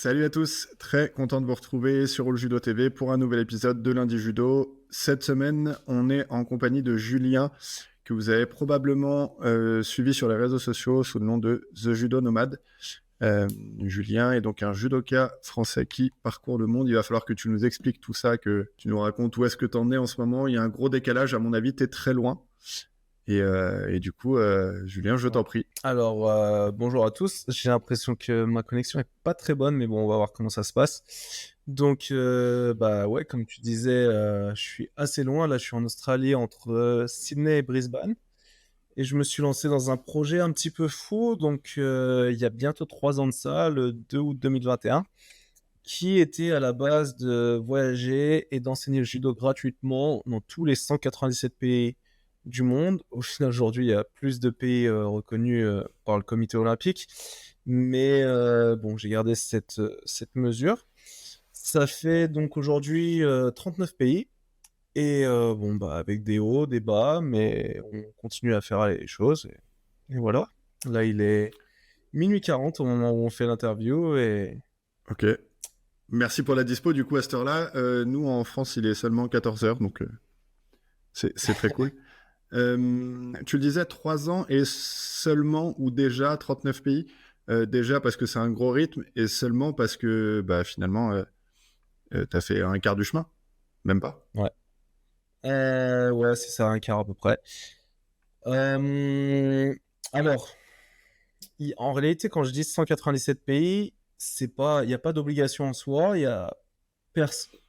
Salut à tous, très content de vous retrouver sur All Judo TV pour un nouvel épisode de Lundi Judo. Cette semaine, on est en compagnie de Julien, que vous avez probablement suivi sur les réseaux sociaux sous le nom de The Judo Nomad. Julien est donc un judoka français qui parcourt le monde. Il va falloir que tu nous expliques tout ça, que tu nous racontes où est-ce que tu en es en ce moment. Il y a un gros décalage, à mon avis, tu es très loin. Et du coup, Julien, je Ouais. t'en prie. Alors, bonjour à tous. J'ai l'impression que ma connexion est pas très bonne, mais bon, on va voir comment ça se passe. Donc, bah ouais, comme tu disais, je suis assez loin. Là, je suis en Australie entre Sydney et Brisbane. Et je me suis lancé dans un projet un petit peu fou. Donc, il y a bientôt 3 ans de ça, le 2 août 2021, qui était à la base de voyager et d'enseigner le judo gratuitement dans tous les 197 pays du monde. Au final, aujourd'hui, il y a plus de pays reconnus par le comité olympique. Mais bon, j'ai gardé cette mesure. Ça fait donc aujourd'hui 39 pays. Et bon, bah, avec des hauts, des bas, mais on continue à faire aller les choses. Et voilà. Là, il est minuit 40 au moment où on fait l'interview. Et Ok. Merci pour la dispo. Du coup, à cette heure-là, nous, en France, il est seulement 14 heures, donc c'est très cool. Tu le disais, 3 ans et seulement ou déjà 39 pays. Déjà parce que c'est un gros rythme et seulement parce que bah, finalement, tu as fait un quart du chemin. Même pas. ouais. Ouais, c'est ça, un quart à peu près. Euh, alors, en réalité, quand je dis 197 pays, il n'y a pas d'obligation en soi.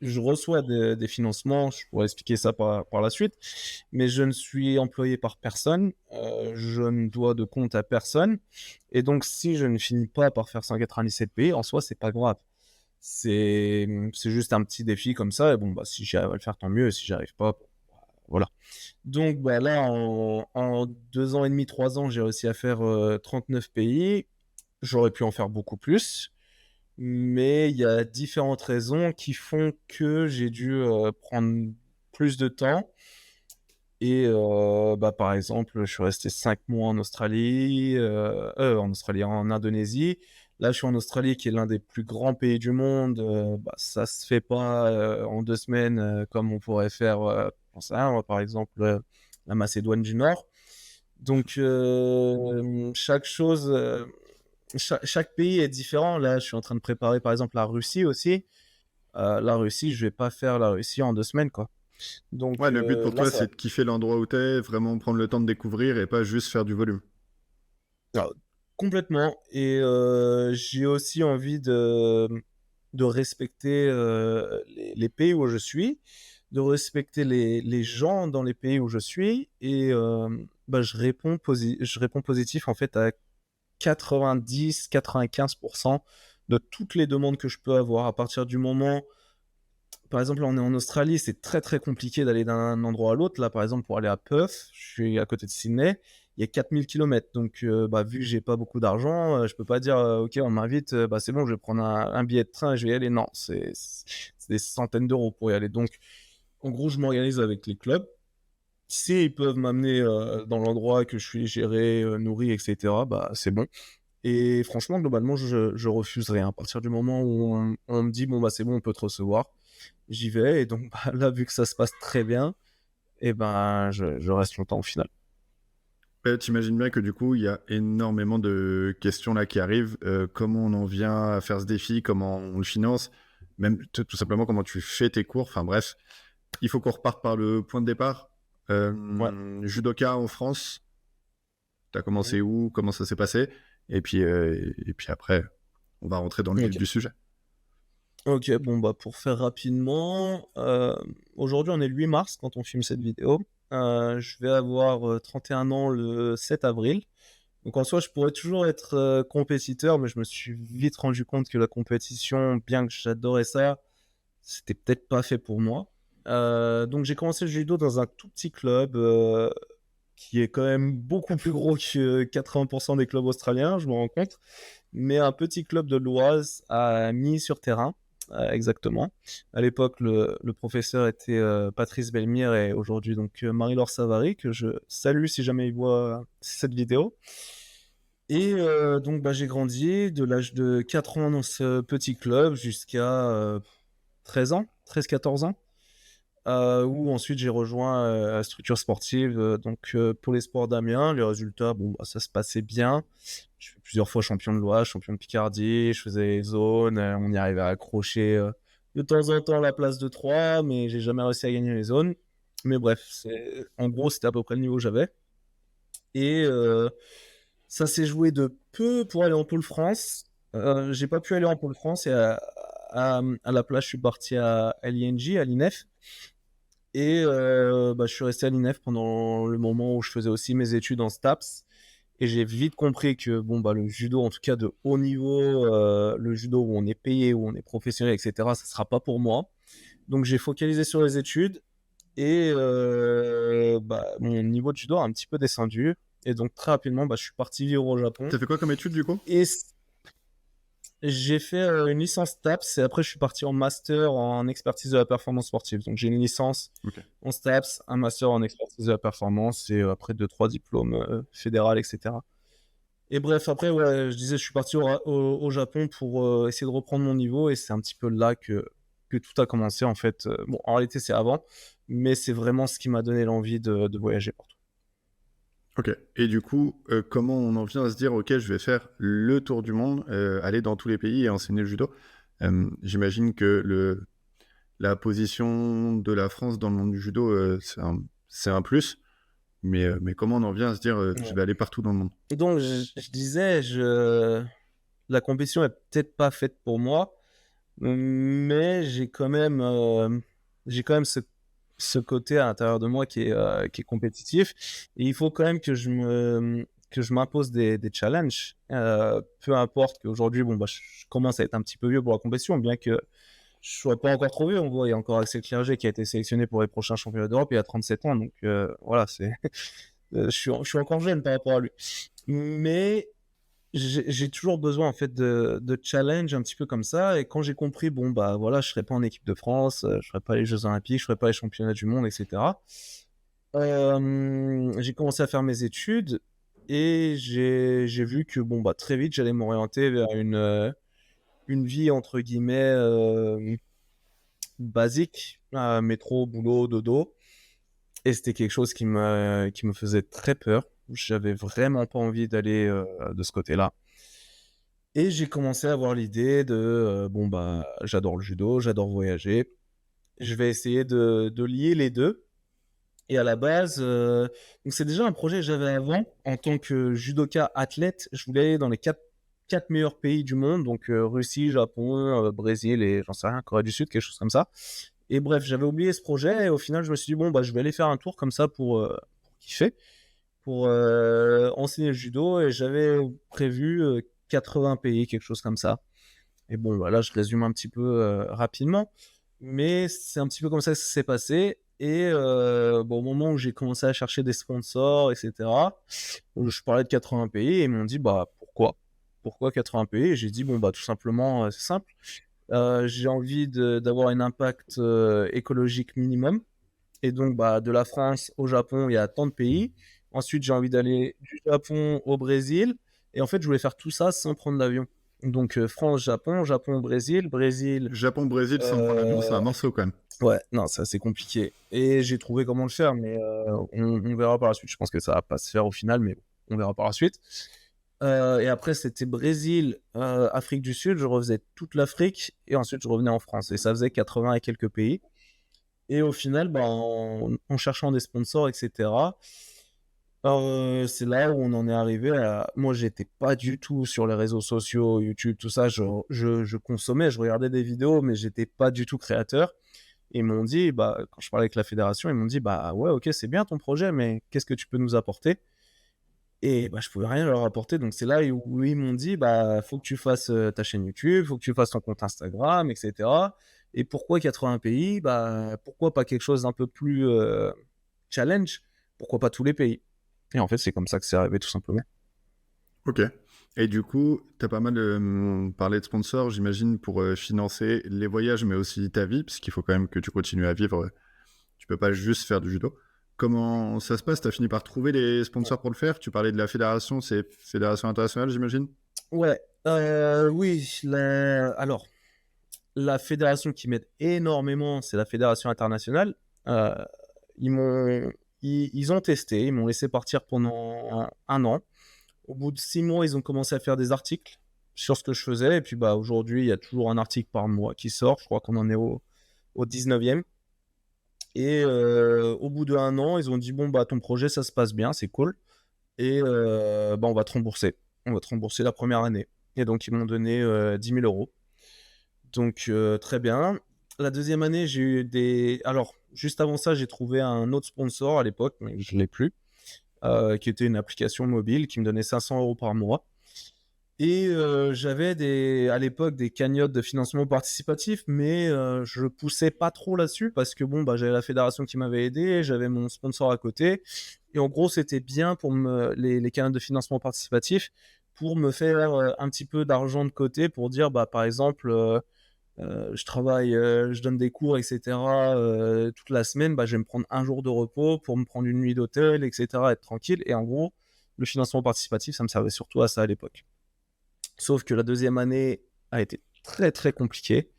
Je reçois des financements, je pourrais expliquer ça par la suite, mais je ne suis employé par personne, je ne dois de compte à personne, et donc si je ne finis pas par faire 197 pays, en soi, c'est pas grave. C'est juste un petit défi comme ça, et bon, bah, si j'arrive à le faire, tant mieux, et si j'arrive pas, bon, voilà. Donc bah, là, en 2 ans et demi, 3 ans, j'ai réussi à faire 39 pays. J'aurais pu en faire beaucoup plus, mais il y a différentes raisons qui font que j'ai dû prendre plus de temps. Et bah, par exemple, je suis resté 5 mois en Indonésie. Là, je suis en Australie, qui est l'un des plus grands pays du monde. Bah, ça se fait pas en 2 semaines comme on pourrait faire, j'en sais rien, moi, par exemple, la Macédoine du Nord. Donc, chaque pays est différent. Là, je suis en train de préparer, par exemple, la Russie aussi. La Russie, je vais pas faire la Russie en 2 semaines, quoi. Donc Ouais, le but pour là, toi, ça va. c'est de kiffer l'endroit où t'es, vraiment prendre le temps de découvrir et pas juste faire du volume. Alors, complètement. Et j'ai aussi envie de respecter les pays où je suis, de respecter les gens dans les pays où je suis. Et bah, je réponds positif en fait à 90-95% de toutes les demandes que je peux avoir à partir du moment. Par exemple, là, on est en Australie, c'est très très compliqué d'aller d'un endroit à l'autre. Là, par exemple, pour aller à Perth, je suis à côté de Sydney, il y a 4000 kilomètres. Donc, bah, vu que j'ai pas beaucoup d'argent, je peux pas dire, ok, on m'invite, bah, c'est bon, je vais prendre un billet de train et je vais y aller. Non, c'est des centaines d'euros pour y aller. Donc, en gros, je m'organise avec les clubs. Si ils peuvent m'amener dans l'endroit que je suis géré, nourri, etc., bah, c'est bon. Et franchement, globalement, je refuse rien. À partir du moment où on me dit, bon, bah, c'est bon, on peut te recevoir, j'y vais. Et donc, bah, là, vu que ça se passe très bien, et ben, je reste longtemps au final. Ouais, t'imagines bien que du coup, il y a énormément de questions là qui arrivent. Comment on en vient à faire ce défi, comment on le finance, même tout simplement comment tu fais tes cours. Enfin bref, il faut qu'on reparte par le point de départ. Ouais. Judoka en France, t'as Mhm. commencé où, comment ça s'est passé, et puis après, on va rentrer dans le vif Ok. du sujet. Ok, bon, bah, pour faire rapidement, aujourd'hui, on est le 8 mars quand on filme cette vidéo. Je vais avoir 31 ans le 7 avril. Donc en soi, je pourrais toujours être compétiteur, mais je me suis vite rendu compte que la compétition, bien que j'adorais ça, c'était peut-être pas fait pour moi. Donc j'ai commencé le judo dans un tout petit club qui est quand même beaucoup plus gros que 80% des clubs australiens, je me rends compte. Mais un petit club de l'Oise à Milly-sur-Terrain, exactement. À l'époque, le professeur était Patrice Belmire et aujourd'hui donc Marie-Laure Savary, que je salue si jamais il voit cette vidéo. Et donc, bah, j'ai grandi de l'âge de 4 ans dans ce petit club jusqu'à 13 ans, 13-14 ans, où ensuite j'ai rejoint la structure sportive pour les sports d'Amiens. Les résultats, bon, bah, ça se passait bien. Je suis plusieurs fois champion de l'Oise, champion de Picardie, je faisais les zones, on y arrivait à accrocher de temps en temps la place de 3, mais j'ai jamais réussi à gagner les zones. Mais bref, en gros, c'était à peu près le niveau que j'avais. Et ça s'est joué de peu pour aller en Pôle France. J'ai pas pu aller en Pôle France et à la place, je suis parti à l'INJ, à l'INEF. Et bah, je suis resté à l'INEF pendant le moment où je faisais aussi mes études en STAPS. Et j'ai vite compris que bon, bah, le judo, en tout cas de haut niveau, le judo où on est payé, où on est professionnel, etc., ça sera pas pour moi. Donc j'ai focalisé sur les études et bah, mon niveau de judo a un petit peu descendu. Et donc très rapidement, bah, je suis parti vivre au Japon. T'as fait quoi comme étude du coup? Et j'ai fait une licence TAPS et après je suis parti en master en expertise de la performance sportive. Donc j'ai une licence Ok. en STAPS, un master en expertise de la performance et après 2-3 diplômes fédéraux, etc. Et bref, après, ouais, je disais, je suis parti au Japon pour essayer de reprendre mon niveau et c'est un petit peu là que tout a commencé en fait. Bon, en réalité, c'est avant, mais c'est vraiment ce qui m'a donné l'envie de voyager partout. Ok. Et du coup, comment on en vient à se dire, ok, je vais faire le tour du monde, aller dans tous les pays et enseigner le judo? J'imagine que la position de la France dans le monde du judo, c'est un plus. Mais comment on en vient à se dire, je Ouais. vais aller partout dans le monde? Donc, je disais, la compétition est peut-être pas faite pour moi, mais j'ai quand même ce côté à l'intérieur de moi qui est compétitif. Et il faut quand même que je m'impose des challenges. Peu importe qu'aujourd'hui, bon, bah, je commence à être un petit peu vieux pour la compétition, bien que je sois pas encore trop vieux. On voit, il y a encore Axel Clerget qui a été sélectionné pour les prochains championnats d'Europe il y a 37 ans. Donc voilà, je suis encore jeune par rapport à lui. Mais j'ai toujours besoin en fait de challenge un petit peu comme ça. Et quand j'ai compris, bon bah voilà, je serai pas en équipe de France, je ferai pas les Jeux Olympiques, je ferai pas les championnats du monde, etc. J'ai commencé à faire mes études et j'ai vu que bon bah très vite j'allais m'orienter vers une vie entre guillemets basique, métro, boulot, dodo. Et c'était quelque chose qui me faisait très peur. J'avais vraiment pas envie d'aller de ce côté-là. Et j'ai commencé à avoir l'idée de bon bah j'adore le judo, j'adore voyager. Je vais essayer de lier les deux. Et à la base, donc c'est déjà un projet que j'avais avant en tant que judoka athlète. Je voulais aller dans les quatre meilleurs pays du monde, donc Russie, Japon, Brésil et j'en sais rien, Corée du Sud, quelque chose comme ça. Et bref, j'avais oublié ce projet et au final, je me suis dit bon bah je vais aller faire un tour comme ça pour kiffer, pour enseigner le judo et j'avais prévu 80 pays, quelque chose comme ça. Et bon, voilà, je résume un petit peu rapidement, mais c'est un petit peu comme ça que ça s'est passé. Et bon, au moment où j'ai commencé à chercher des sponsors, etc., je parlais de 80 pays et ils m'ont dit bah pourquoi? Pourquoi 80 pays? Et j'ai dit bon bah tout simplement, c'est simple. J'ai envie d'avoir un impact écologique minimum. Et donc, bah, de la France au Japon, il y a tant de pays. Ensuite, j'ai envie d'aller du Japon au Brésil. Et en fait, je voulais faire tout ça sans prendre l'avion. Donc, France, Japon, Japon, Brésil, Brésil. Japon-Brésil sans prendre l'avion, c'est un morceau quand même. Ouais, non, c'est assez compliqué. Et j'ai trouvé comment le faire, mais on verra par la suite. Je pense que ça va pas se faire au final, mais on verra par la suite. Et après, c'était Brésil, Afrique du Sud. Je refaisais toute l'Afrique et ensuite je revenais en France. Et ça faisait 80 et quelques pays. Et au final, bah, en cherchant des sponsors, etc., alors, c'est là où on en est arrivé à... Moi, j'étais pas du tout sur les réseaux sociaux, YouTube, tout ça. Je consommais, je regardais des vidéos, mais j'étais pas du tout créateur. Et ils m'ont dit, bah, quand je parlais avec la fédération, ils m'ont dit, bah ouais, ok, c'est bien ton projet, mais qu'est-ce que tu peux nous apporter? Et bah, je pouvais rien leur apporter. Donc, c'est là où ils m'ont dit, bah, faut que tu fasses ta chaîne YouTube, faut que tu fasses ton compte Instagram, etc. Et pourquoi 80 pays? Bah, pourquoi pas quelque chose d'un peu plus challenge? Pourquoi pas tous les pays? Et en fait, c'est comme ça que c'est arrivé, tout simplement. Ok. Et du coup, tu as pas mal parlé de sponsors, j'imagine, pour financer les voyages, mais aussi ta vie, parce qu'il faut quand même que tu continues à vivre. Tu peux pas juste faire du judo. Comment ça se passe? Tu as fini par trouver les sponsors pour le faire? Tu parlais de la fédération, c'est fédération internationale, j'imagine? Ouais, oui, alors, la fédération qui m'aide énormément, c'est la fédération internationale. Euh, ils m'ont, ils ont testé, ils m'ont laissé partir pendant un an. Au bout de 6 mois, ils ont commencé à faire des articles sur ce que je faisais. Et puis aujourd'hui, il y a toujours un article par mois qui sort. Je crois qu'on en est au 19e. Et au bout d'un an, ils ont dit, bon, ton projet, ça se passe bien, c'est cool. Et on va te rembourser. On va te rembourser la première année. Et donc, ils m'ont donné 10 000 euros. Donc, très bien. La deuxième année, j'ai eu des... Alors, juste avant ça, j'ai trouvé un autre sponsor à l'époque, mais je ne l'ai plus, qui était une application mobile qui me donnait 500 euros par mois. Et j'avais à l'époque des cagnottes de financement participatif, mais je poussais pas trop là-dessus parce que j'avais la fédération qui m'avait aidé, j'avais mon sponsor à côté. Et en gros, c'était bien pour les cagnottes de financement participatif pour me faire un petit peu d'argent de côté pour dire, par exemple, je travaille, je donne des cours, etc. Toute la semaine, je vais me prendre un jour de repos pour me prendre une nuit d'hôtel, etc. Être tranquille. Et en gros, le financement participatif, ça me servait surtout à ça à l'époque. Sauf que la deuxième année a été très très compliquée.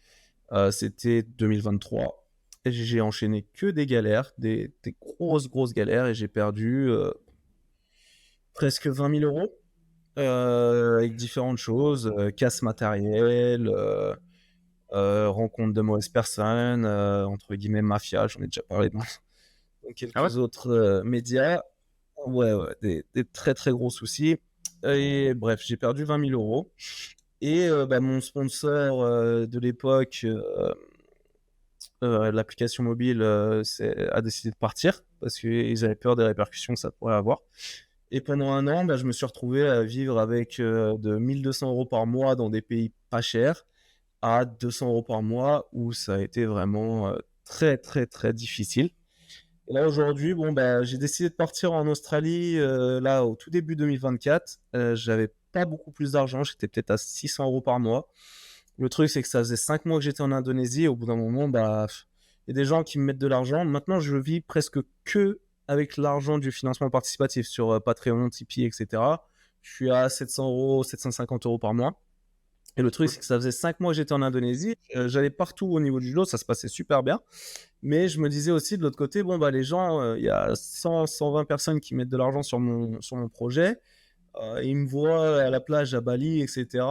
C'était 2023. Et j'ai enchaîné que des galères, des grosses galères, et j'ai perdu presque 20 000 euros avec différentes choses, casse matérielle, rencontre de mauvaises personnes, entre guillemets mafia, j'en ai déjà parlé dans Ah ouais? quelques autres médias. Ouais, des très très gros soucis. Et bref, j'ai perdu 20 000 euros. Et mon sponsor de l'époque, l'application mobile, a décidé de partir parce qu'ils avaient peur des répercussions que ça pourrait avoir. Et pendant un an, je me suis retrouvé à vivre avec de 1200 euros par mois dans des pays pas chers à 200 euros par mois où ça a été vraiment très, très, très difficile. Et là, aujourd'hui, j'ai décidé de partir en Australie là au tout début 2024. J'avais pas beaucoup plus d'argent, j'étais peut-être à 600 euros par mois. Le truc, c'est que ça faisait 5 mois que j'étais en Indonésie. Et au bout d'un moment, il y a des gens qui me mettent de l'argent. Maintenant, je vis presque que avec l'argent du financement participatif sur Patreon, Tipeee, etc. Je suis à 700 euros, 750 euros par mois. Et le truc, c'est que ça faisait 5 mois que j'étais en Indonésie. J'allais partout au niveau du judo, ça se passait super bien. Mais je me disais aussi de l'autre côté, les gens, il y a 100, 120 personnes qui mettent de l'argent sur mon projet. Ils me voient à la plage à Bali, etc.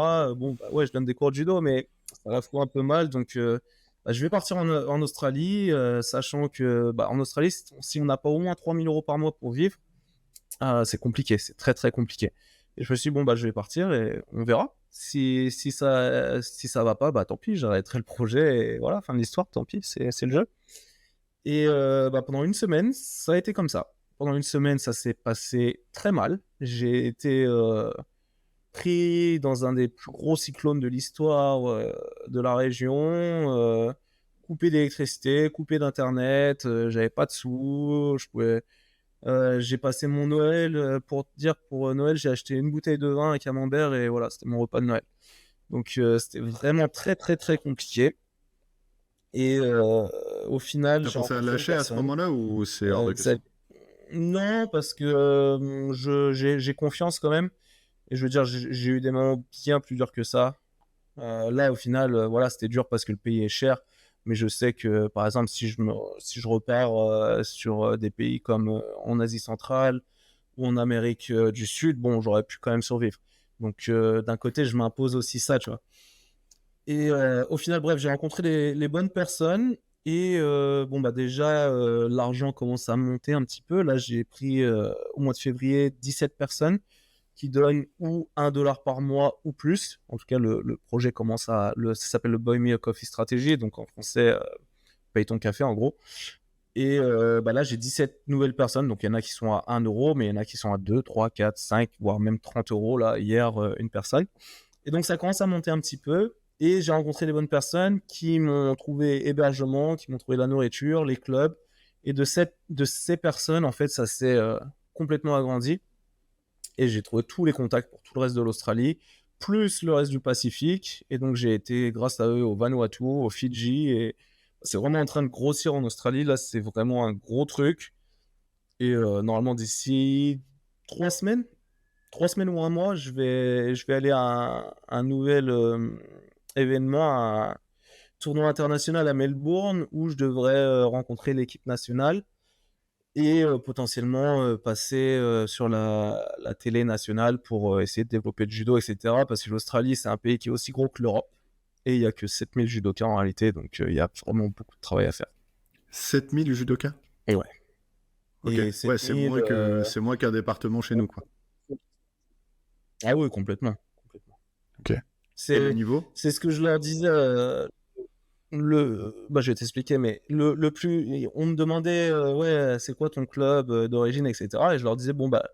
Ouais, je donne des cours de judo, mais ça la fout un peu mal. Donc, je vais partir en Australie, sachant que en Australie, si on n'a pas au moins 3 000 euros par mois pour vivre, c'est compliqué, c'est très très compliqué. Et je me suis dit, je vais partir et on verra. Si ça va pas, tant pis, j'arrêterai le projet et voilà, fin de l'histoire, tant pis, c'est le jeu. Et pendant une semaine, ça a été comme ça. Pendant une semaine, ça s'est passé très mal. J'ai été pris dans un des plus gros cyclones de l'histoire de la région, coupé d'électricité, coupé d'internet, j'avais pas de sous, j'ai passé mon Noël, pour Noël, j'ai acheté une bouteille de vin, un camembert et voilà, c'était mon repas de Noël. Donc c'était vraiment très très très compliqué. Et au final, T'as j'ai pensé à rencontré une lâcher à ce personne. moment-là ou c'est hors de Ça- question? Non, parce que j'ai confiance quand même. Et je veux dire, j'ai eu des moments bien plus durs que ça. Là, au final, voilà, c'était dur parce que le pays est cher. Mais je sais que, par exemple, si je repars sur des pays comme en Asie centrale ou en Amérique du Sud, j'aurais pu quand même survivre. Donc, d'un côté, je m'impose aussi ça, tu vois. Et au final, bref, j'ai rencontré les bonnes personnes. Et déjà, l'argent commence à monter un petit peu. Là, j'ai pris au mois de février 17 personnes qui donnent ou 1 dollar par mois ou plus. En tout cas, le projet ça s'appelle le Buy Me a Coffee Strategy. Donc en français, paye ton café en gros. Et là, j'ai 17 nouvelles personnes. Donc il y en a qui sont à 1 euro, mais il y en a qui sont à 2, 3, 4, 5, voire même 30 euros. Là, hier, une personne. Et donc ça commence à monter un petit peu. Et j'ai rencontré les bonnes personnes qui m'ont trouvé hébergement, qui m'ont trouvé la nourriture, les clubs. Et de ces personnes, en fait, ça s'est complètement agrandi. Et j'ai trouvé tous les contacts pour tout le reste de l'Australie, plus le reste du Pacifique. Et donc j'ai été, grâce à eux, au Vanuatu, au Fidji. Et c'est vraiment en train de grossir en Australie. Là, c'est vraiment un gros truc. Et normalement, d'ici 3 semaines, 3 semaines ou un mois, je vais aller à un nouvel événement, un tournoi international à Melbourne où je devrais rencontrer l'équipe nationale et potentiellement passer sur la télé nationale pour essayer de développer le judo, etc. Parce que l'Australie, c'est un pays qui est aussi gros que l'Europe et il n'y a que 7000 judokas en réalité, donc il y a vraiment beaucoup de travail à faire. 7000 judokas? Et ouais. Ok, Et ouais, 7000. c'est moins qu'un département chez nous, quoi. Ah oui, complètement. Complètement. Ok. Et le C'est, niveau? c'est ce que je leur disais. Je vais t'expliquer, mais le plus, on me demandait, ouais, c'est quoi ton club d'origine, etc. Et je leur disais, bon, bah,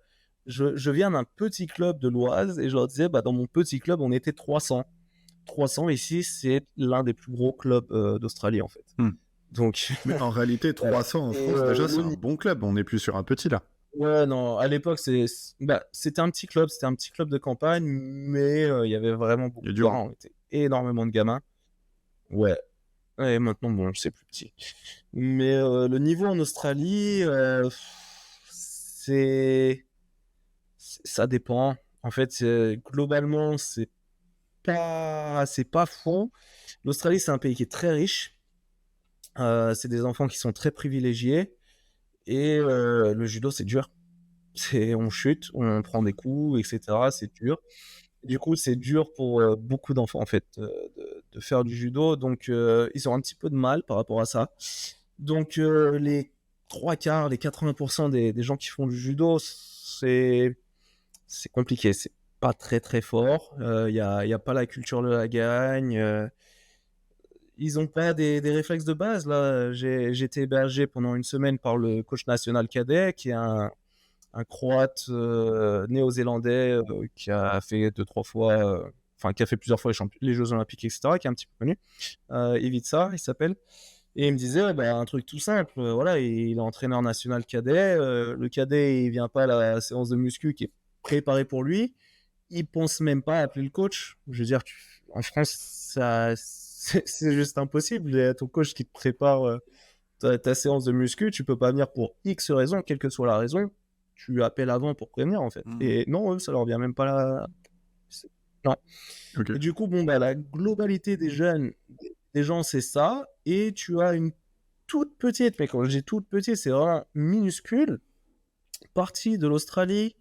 je viens d'un petit club de l'Oise, et je leur disais, bah, dans mon petit club, on était 300. 300 ici, c'est l'un des plus gros clubs d'Australie, en fait. Hmm. Donc, Mais en réalité, voilà. 300 en Et France, déjà, c'est un bon club. On n'est plus sur un petit, là. ouais, non, à l'époque, c'était un petit club de campagne, mais il y avait vraiment Il y beaucoup a de du rang. terrain, on était énormément de gamins. Ouais, et maintenant, bon, c'est plus petit. Mais le niveau en Australie, c'est... ça dépend. En fait, globalement, c'est pas fou. L'Australie, c'est un pays qui est très riche. C'est des enfants qui sont très privilégiés. Et le judo, c'est dur. On chute, on prend des coups, etc. C'est dur. Du coup, c'est dur pour beaucoup d'enfants, en fait, de faire du judo. Donc, ils ont un petit peu de mal par rapport à ça. Donc, les trois quarts, les 80% des gens qui font du judo, c'est compliqué. C'est pas très, très fort. Y a pas la culture de la gagne. Ils ont pas des réflexes de base. Là, j'ai été hébergé pendant une semaine par le coach national cadet, qui est un Croate néo-zélandais qui a fait 2-3 fois, enfin qui a fait plusieurs fois les Jeux Olympiques, etc., qui est un petit peu connu. Ivica, il s'appelle. Et il me disait, ouais, bah, un truc tout simple, voilà, il est entraîneur national cadet. Le cadet, il vient pas à la séance de muscu qui est préparée pour lui. Il pense même pas à appeler le coach. Je veux dire, en France, c'est juste impossible. Il y a ton coach qui te prépare ta séance de muscu, tu peux pas venir pour X raison, quelle que soit la raison, tu appelles avant pour prévenir en fait. Mhm. Et non, eux, ça leur vient même pas là. Non. Ok. Et du coup, bon, bah, la globalité des jeunes, des gens, c'est ça. Et tu as une toute petite, mais quand je dis toute petite, c'est vraiment minuscule, partie de l'Australie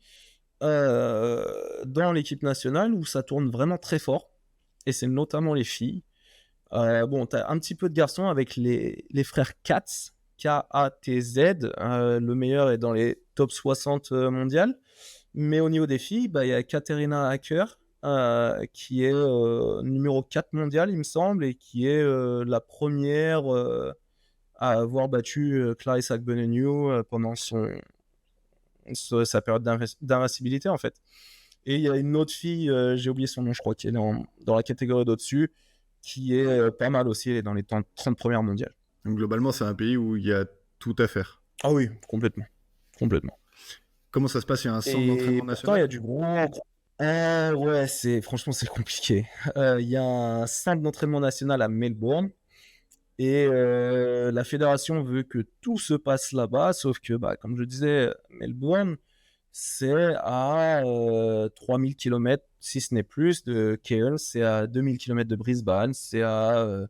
dans l'équipe nationale où ça tourne vraiment très fort. Et c'est notamment les filles. Bon, tu as un petit peu de garçons avec les frères Katz, K-A-T-Z. Le meilleur est dans les top 60 mondiales. Mais au niveau des filles, bah, il y a Katerina Hacker, qui est numéro 4 mondial, il me semble, et qui est la première à avoir battu Clarissa Agbenenou pendant sa période d'invincibilité, en fait. Et il y a une autre fille, j'ai oublié son nom, je crois, qui est dans la catégorie d'au-dessus, qui est pas mal aussi, elle est dans les 30 premières mondiales. Donc, globalement, c'est un pays où il y a tout à faire. Ah oui, complètement. Complètement. Comment ça se passe? Il y a un centre Et d'entraînement pourtant, il y national? a du gros. Ouais, franchement, c'est compliqué. Il y a un centre d'entraînement national à Melbourne. Et la fédération veut que tout se passe là-bas, sauf que, bah, comme je disais, Melbourne, c'est à 3000 km, si ce n'est plus, de Cairns, c'est à 2000 km de Brisbane, c'est à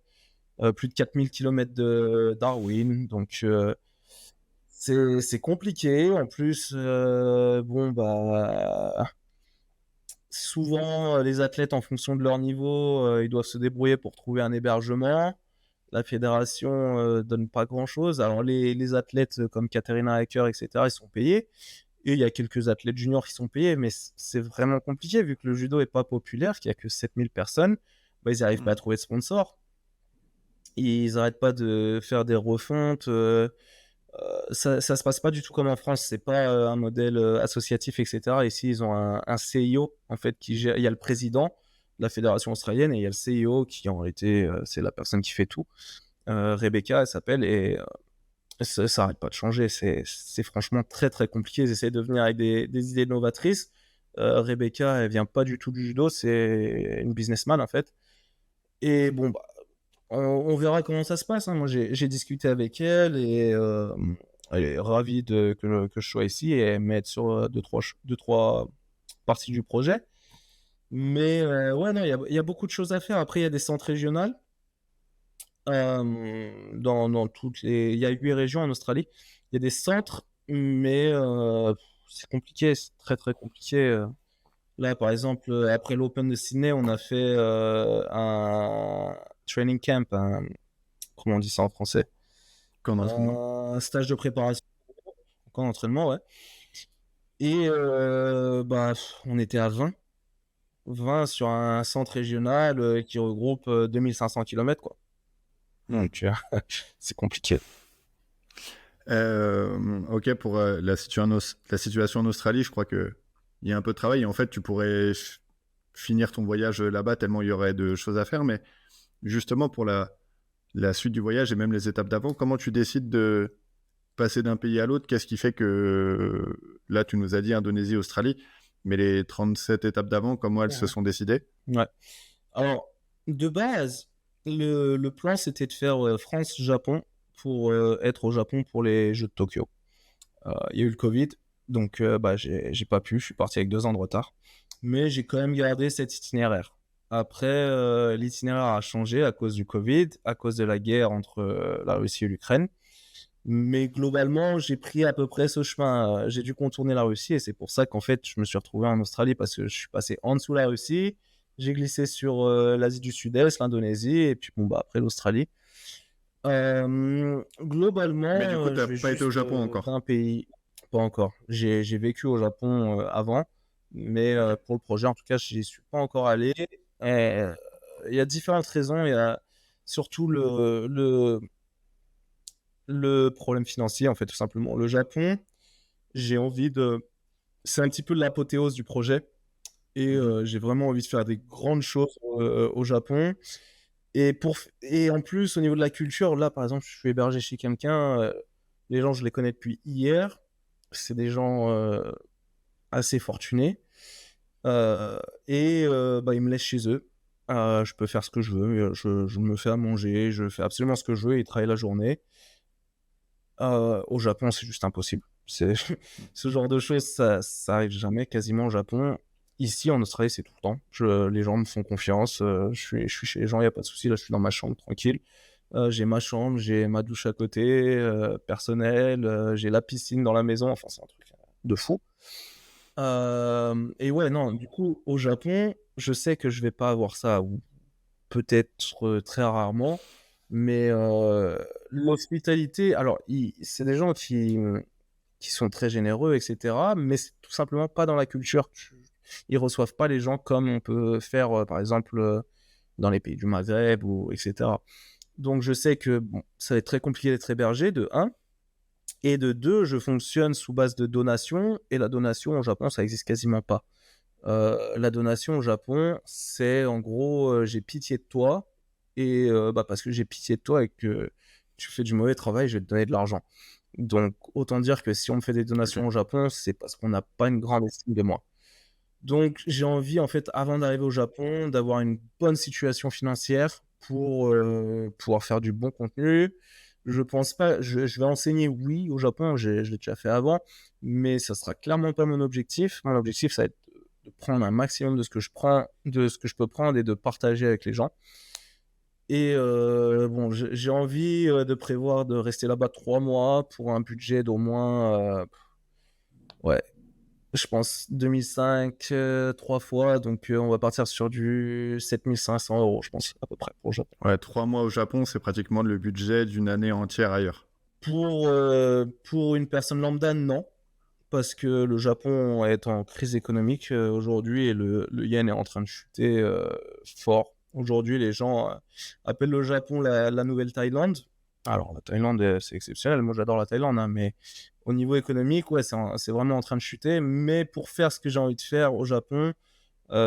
plus de 4000 km de Darwin. Donc, c'est compliqué. En plus, bon, bah, souvent, les athlètes, en fonction de leur niveau, ils doivent se débrouiller pour trouver un hébergement. La fédération donne pas grand-chose. Alors, les athlètes comme Katerina Hacker, etc., ils sont payés. Et il y a quelques athlètes juniors qui sont payés, mais c'est vraiment compliqué vu que le judo est pas populaire, qu'il y a que 7000 personnes. Bah, ils n'arrivent pas à trouver de sponsors. Ils n'arrêtent pas de faire des refontes. Ça se passe pas du tout comme en France. C'est pas un modèle associatif, etc. Ici, ils ont un CIO en fait qui gère. Il y a le président de la fédération australienne et il y a le CIO qui en réalité c'est la personne qui fait tout. Rebecca, elle s'appelle, et ça n'arrête pas de changer. C'est franchement très très compliqué. Ils essaient de venir avec des idées novatrices. Rebecca, elle vient pas du tout du judo, c'est une businessman en fait. Et bon, bah, on verra comment ça se passe. Hein. Moi, j'ai discuté avec elle et Elle est ravie que je sois ici et m'aide sur deux, trois parties du projet. Mais ouais, non, il y a beaucoup de choses à faire. Après, il y a des centres régionaux. Dans toutes les... Il y a 8 régions en Australie. Il y a des centres, mais c'est compliqué, c'est très très compliqué. Là, par exemple, après l'Open de Sydney, on a fait un training camp, comment on dit ça en français? Camp d'entraînement. Un stage de préparation, camp d'entraînement, ouais. Et bah, on était à 20 sur un centre régional qui regroupe 2500 km, quoi. Donc, c'est compliqué. Ok, pour la situation en Australie, je crois qu'il y a un peu de travail. Et en fait, tu pourrais finir ton voyage là-bas tellement il y aurait de choses à faire. Mais justement, pour la suite du voyage et même les étapes d'avant, comment tu décides de passer d'un pays à l'autre? Qu'est-ce qui fait que, là, tu nous as dit Indonésie, Australie, mais les 37 étapes d'avant, comment elles se sont décidées? Ouais. Alors, de base, le plan, c'était de faire France-Japon pour être au Japon pour les Jeux de Tokyo. Il y a eu le Covid, donc bah, j'ai pas pu, je suis parti avec 2 ans de retard. Mais j'ai quand même gardé cet itinéraire. Après, l'itinéraire a changé à cause du Covid, à cause de la guerre entre la Russie et l'Ukraine. Mais globalement, j'ai pris à peu près ce chemin. J'ai dû contourner la Russie et c'est pour ça qu'en fait, je me suis retrouvé en Australie parce que je suis passé en dessous de la Russie. J'ai glissé sur l'Asie du Sud-Est, l'Indonésie et puis bon, bah, après l'Australie. Globalement, Mais du coup, je t'as vais pas été au juste Japon faire encore. un pays. Pas encore. J'ai vécu au Japon avant, mais pour le projet, en tout cas, j'y suis pas encore allé. Il y a différentes raisons. Il y a surtout le problème financier, en fait, tout simplement. Le Japon, j'ai envie de. C'est un petit peu l'apothéose du projet. Et j'ai vraiment envie de faire des grandes choses au Japon. Et en plus, au niveau de la culture, là, par exemple, je suis hébergé chez quelqu'un. Les gens, je les connais depuis hier. C'est des gens assez fortunés. Euh, et bah, ils me laissent chez eux. Je peux faire ce que je veux. Je me fais à manger. Je fais absolument ce que je veux. Ils travaillent la journée. Au Japon, c'est juste impossible. Ce genre de choses, ça arrive jamais quasiment au Japon. Ici, en Australie, c'est tout le temps. Les gens me font confiance. Je suis chez les gens, il n'y a pas de souci. Là, je suis dans ma chambre, tranquille. J'ai ma chambre, j'ai ma douche à côté, personnelle. J'ai la piscine dans la maison. Enfin, c'est un truc de fou. Et ouais, non, du coup, au Japon, je sais que je vais pas avoir ça, ou peut-être très rarement. Mais l'hospitalité, alors, c'est des gens qui sont très généreux, etc. Mais c'est tout simplement pas dans la culture. Ils reçoivent pas les gens comme on peut faire, par exemple, dans les pays du Maghreb, ou etc. Donc je sais que bon, ça va être très compliqué d'être hébergé, de un. Et de deux, je fonctionne sous base de donation. Et la donation au Japon, ça existe quasiment pas. La donation au Japon, c'est en gros, j'ai pitié de toi. Et bah, parce que j'ai pitié de toi et que tu fais du mauvais travail, je vais te donner de l'argent. Donc, autant dire que si on me fait des donations au Ok. Japon, c'est parce qu'on n'a pas une grande estime de moi. Donc, j'ai envie, en fait, avant d'arriver au Japon, d'avoir une bonne situation financière pour pouvoir faire du bon contenu. Je pense pas, je vais enseigner, oui, au Japon, je l'ai déjà fait avant, mais ça sera clairement pas mon objectif. Mon objectif, ça va être de prendre un maximum de ce que je prends, de ce que je peux prendre et de partager avec les gens. Et bon, j'ai envie de prévoir de rester là-bas 3 mois pour un budget d'au moins, ouais, je pense 2005, 3 fois. Donc on va partir sur du 7500 €, je pense, à peu près, pour le Japon. Ouais, 3 mois au Japon, c'est pratiquement le budget d'une année entière ailleurs. Pour une personne lambda, non. Parce que le Japon est en crise économique aujourd'hui et le yen est en train de chuter fort. Aujourd'hui, les gens appellent le Japon la nouvelle Thaïlande. Alors, la Thaïlande, c'est exceptionnel. Moi, j'adore la Thaïlande, hein, mais au niveau économique, ouais, c'est vraiment en train de chuter. Mais pour faire ce que j'ai envie de faire au Japon,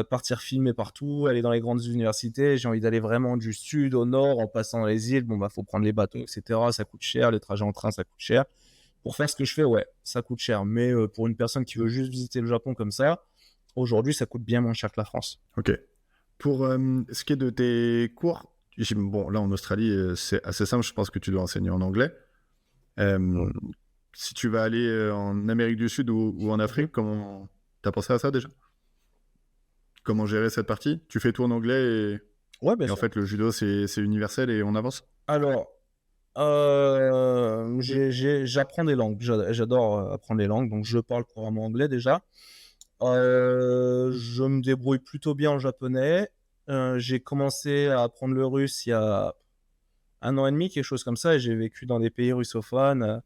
partir filmer partout, aller dans les grandes universités, j'ai envie d'aller vraiment du sud au nord en passant dans les îles. Bon, bah, faut prendre les bateaux, etc. Ça coûte cher. Les trajets en train, ça coûte cher. Pour faire ce que je fais, ouais, ça coûte cher. Mais pour une personne qui veut juste visiter le Japon comme ça, aujourd'hui, ça coûte bien moins cher que la France. Ok. Pour ce qui est de tes cours, bon, là en Australie, c'est assez simple, je pense que tu dois enseigner en anglais. Euh, Ouais. si tu vas aller en Amérique du Sud ou en Afrique, comment t'as pensé à ça déjà? Comment gérer cette partie? Tu fais tout en anglais Ouais, bien et en sûr. fait le judo c'est universel et on avance? Alors, j'apprends des langues. J'adore apprendre les langues, donc je parle couramment anglais déjà. Je me débrouille plutôt bien en japonais. J'ai commencé à apprendre le russe il y a 1 an et demi, quelque chose comme ça, et j'ai vécu dans des pays russophones,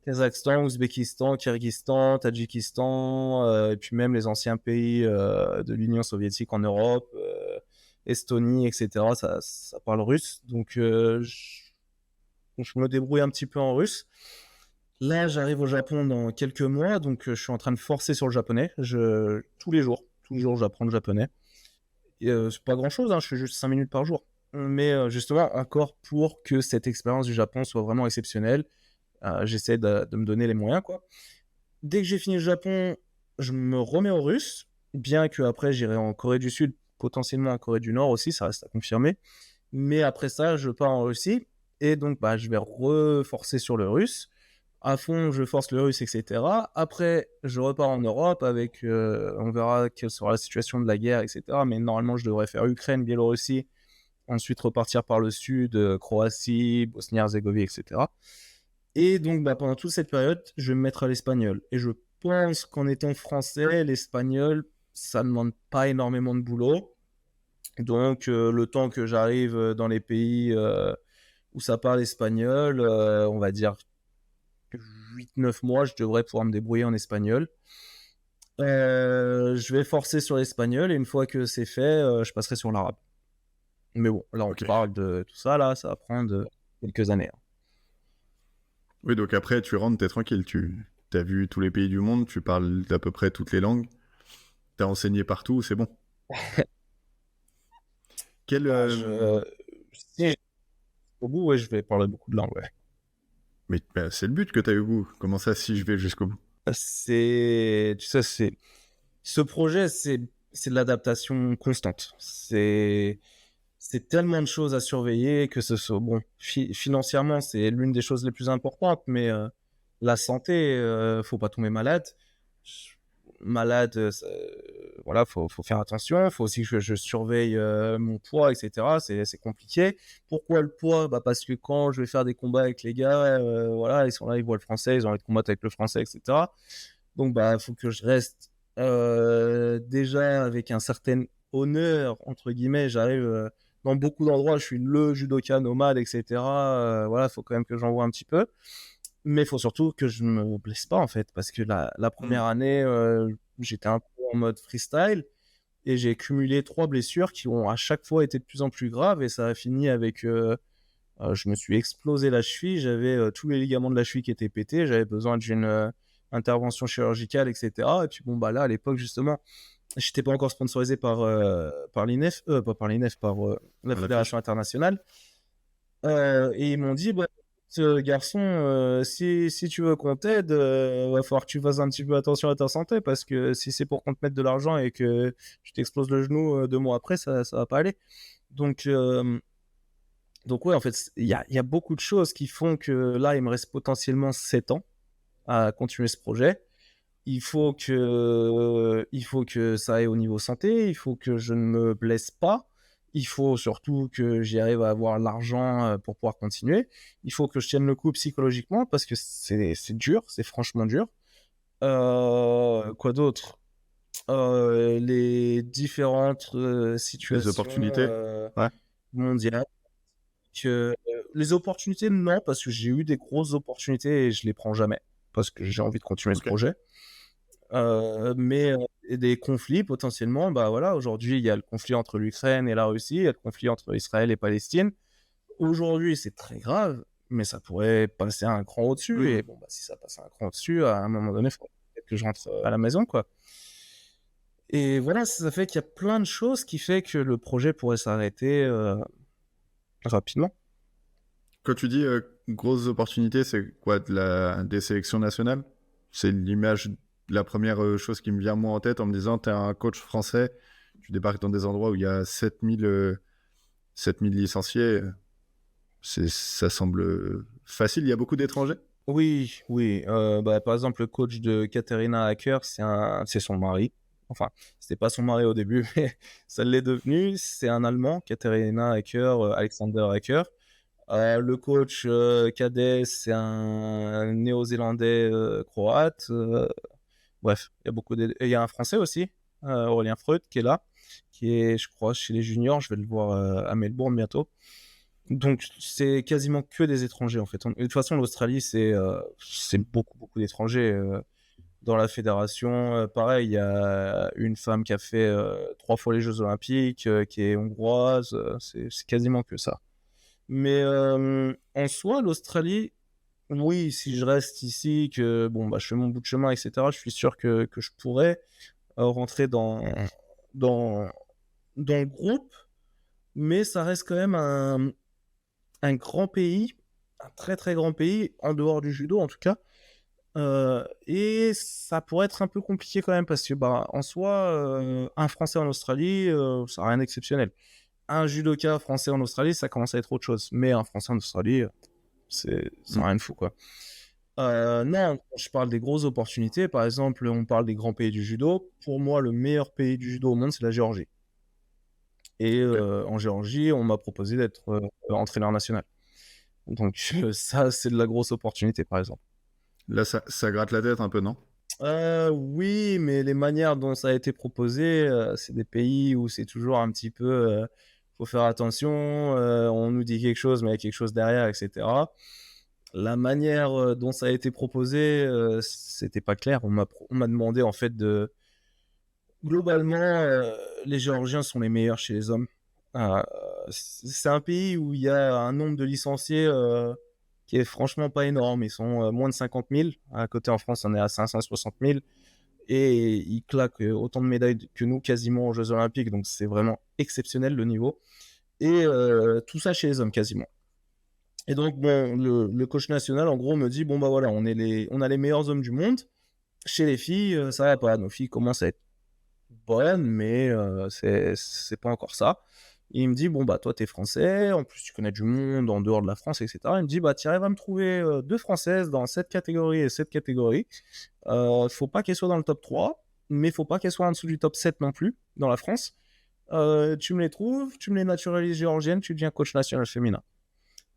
Kazakhstan, Ouzbékistan, Kirghizistan, Tadjikistan, et puis même les anciens pays de l'Union soviétique en Europe, Estonie, etc. Ça parle russe, donc je me débrouille un petit peu en russe. Là, j'arrive au Japon dans quelques mois, donc je suis en train de forcer sur le japonais. Tous les jours, j'apprends le japonais. Et, c'est pas grand-chose, hein, je fais juste 5 minutes par jour. Mais justement, encore pour que cette expérience du Japon soit vraiment exceptionnelle, j'essaie de me donner les moyens, quoi. Dès que j'ai fini le Japon, je me remets au russe, bien que après j'irai en Corée du Sud, potentiellement en Corée du Nord aussi, ça reste à confirmer. Mais après ça, je pars en Russie et donc bah, je vais reforcer sur le russe. À fond, je force le russe, etc. Après, je repars en Europe avec, on verra quelle sera la situation de la guerre, etc. Mais normalement, je devrais faire Ukraine, Biélorussie, ensuite repartir par le sud, Croatie, Bosnie-Herzégovine, etc. Et donc, bah, pendant toute cette période, je vais me mettre à l'espagnol. Et je pense qu'en étant français, l'espagnol, ça ne demande pas énormément de boulot. Donc, le temps que j'arrive dans les pays où ça parle espagnol, on va dire 8-9 mois, je devrais pouvoir me débrouiller en espagnol. Je vais forcer sur l'espagnol et une fois que c'est fait, je passerai sur l'arabe. Mais bon, là, on Ok. parle de tout ça, là, ça va prendre quelques années, hein. Oui, donc après tu rentres, t'es tranquille, tu as vu tous les pays du monde, tu parles d'à peu près toutes les langues, t'as enseigné partout, c'est bon. Quel, Bah, si je au bout, ouais, je vais parler beaucoup de langues, ouais. Mais bah, c'est le but que t'as eu au bout. Comment ça, si je vais jusqu'au bout? Tu sais, ce projet, c'est de l'adaptation constante. C'est tellement de choses à surveiller que ce soit, bon, financièrement, c'est l'une des choses les plus importantes, mais la santé, faut pas tomber malade. Malade, voilà, faut faire attention. Faut aussi que je surveille mon poids, etc. C'est compliqué. Pourquoi le poids? Bah parce que quand je vais faire des combats avec les gars, voilà, ils sont là, ils voient le français, ils ont envie de combattre avec le français, etc. Donc, bah, faut que je reste déjà avec un certain honneur, entre guillemets. J'arrive dans beaucoup d'endroits, je suis le judoka nomade, etc. Voilà, faut quand même que j'en vois un petit peu. Mais il faut surtout que je me blesse pas, en fait, parce que la première année, j'étais un peu en mode freestyle et j'ai cumulé 3 blessures qui ont à chaque fois été de plus en plus graves et ça a fini avec je me suis explosé la cheville, j'avais tous les ligaments de la cheville qui étaient pétés, j'avais besoin d'une intervention chirurgicale, etc. Et puis bon, bah là, à l'époque, justement, j'étais pas encore sponsorisé par l'INEF, pas par l'INEF, par la À la FIS? Fédération internationale. Et ils m'ont dit, bah, garçon, si tu veux qu'on t'aide, va falloir que tu fasses un petit peu attention à ta santé parce que si c'est pour qu'on te mette de l'argent et que tu t'exploses le genou 2 mois après, ça va pas aller. Donc, donc ouais, en fait, il y a beaucoup de choses qui font que là, il me reste potentiellement 7 ans à continuer ce projet. Il faut que ça aille au niveau santé, il faut que je ne me blesse pas, il faut surtout que j'y arrive à avoir l'argent pour pouvoir continuer. Il faut que je tienne le coup psychologiquement parce que c'est dur, c'est franchement dur. Quoi d'autre? Les différentes Les situations opportunités? Ouais. mondiales. Les opportunités, non, parce que j'ai eu des grosses opportunités et je les prends jamais parce que j'ai envie de continuer ce Ok. projet. Mais des conflits potentiellement, bah voilà, aujourd'hui il y a le conflit entre l'Ukraine et la Russie, il y a le conflit entre Israël et Palestine. Aujourd'hui, c'est très grave, mais ça pourrait passer un cran au-dessus. Et Hmm. bon, bah, si ça passe un cran au-dessus, à un moment donné, il faut peut-être que je rentre à la maison, quoi. Et voilà, ça fait qu'il y a plein de choses qui fait que le projet pourrait s'arrêter rapidement. Quand tu dis grosses opportunités, c'est quoi des sélections nationales? C'est l'image, la première chose qui me vient moi en tête en me disant t'es un coach français, tu débarques dans des endroits où il y a 7000 licenciés, ça semble facile. Il y a beaucoup d'étrangers? Oui, oui. Bah, par exemple, le coach de Katerina Hacker, c'est son mari. Enfin, c'était pas son mari au début, mais ça l'est devenu. C'est un Allemand, Katerina Hacker, Alexander Hacker. Le coach cadet, c'est un Néo-Zélandais croate. Bref, il y a un Français aussi, Aurélien Freud, qui est là, qui est, je crois, chez les juniors. Je vais le voir à Melbourne bientôt. Donc, c'est quasiment que des étrangers, en fait. De toute façon, l'Australie, c'est beaucoup, beaucoup d'étrangers. Dans la fédération, pareil, il y a une femme qui a fait 3 fois les Jeux Olympiques, qui est hongroise. C'est quasiment que ça. Mais en soi, l'Australie, oui, si je reste ici, que bon, bah, je fais mon bout de chemin, etc., je suis sûr que je pourrais rentrer dans, dans le groupe, mais ça reste quand même un grand pays, un très très grand pays, en dehors du judo en tout cas. Et ça pourrait être un peu compliqué quand même parce que bah, en soi, un Français en Australie, ça n'a rien d'exceptionnel. Un judoka français en Australie, ça commence à être autre chose. Mais un Français en Australie, c'est Mm. rien de fou quoi. Non, quand je parle des grosses opportunités, par exemple, on parle des grands pays du judo. Pour moi, le meilleur pays du judo au monde, c'est la Géorgie. Et Ok. en Géorgie, on m'a proposé d'être entraîneur national. Donc ça, c'est de la grosse opportunité, par exemple. Là, ça gratte la tête un peu, non? Oui, mais les manières dont ça a été proposé, c'est des pays où c'est toujours un petit peu, faut faire attention, on nous dit quelque chose, mais il y a quelque chose derrière, etc. La manière dont ça a été proposé, c'était pas clair. On m'a demandé en fait de, globalement, les Géorgiens sont les meilleurs chez les hommes. Euh, c'est un pays où il y a un nombre de licenciés qui est franchement pas énorme. Ils sont moins de 50 000. À côté en France, on est à 560 000. Et ils claquent autant de médailles que nous quasiment aux Jeux Olympiques. Donc c'est vraiment exceptionnel le niveau. Et tout ça chez les hommes quasiment. Et donc bon, le coach national en gros me dit bon bah voilà, on a les meilleurs hommes du monde. Chez les filles, ça va pas. Nos filles commencent à être bonne, mais c'est pas encore ça. Et il me dit, bon, bah, toi, t'es français, en plus, tu connais du monde en dehors de la France, etc. Il me dit, bah, tu arrives à me trouver 2 françaises dans cette catégorie et cette catégorie. Faut pas qu'elles soient dans le top 3, mais faut pas qu'elles soient en dessous du top 7 non plus, dans la France. Tu me les trouves, tu me les naturalises géorgiennes, tu deviens coach national féminin.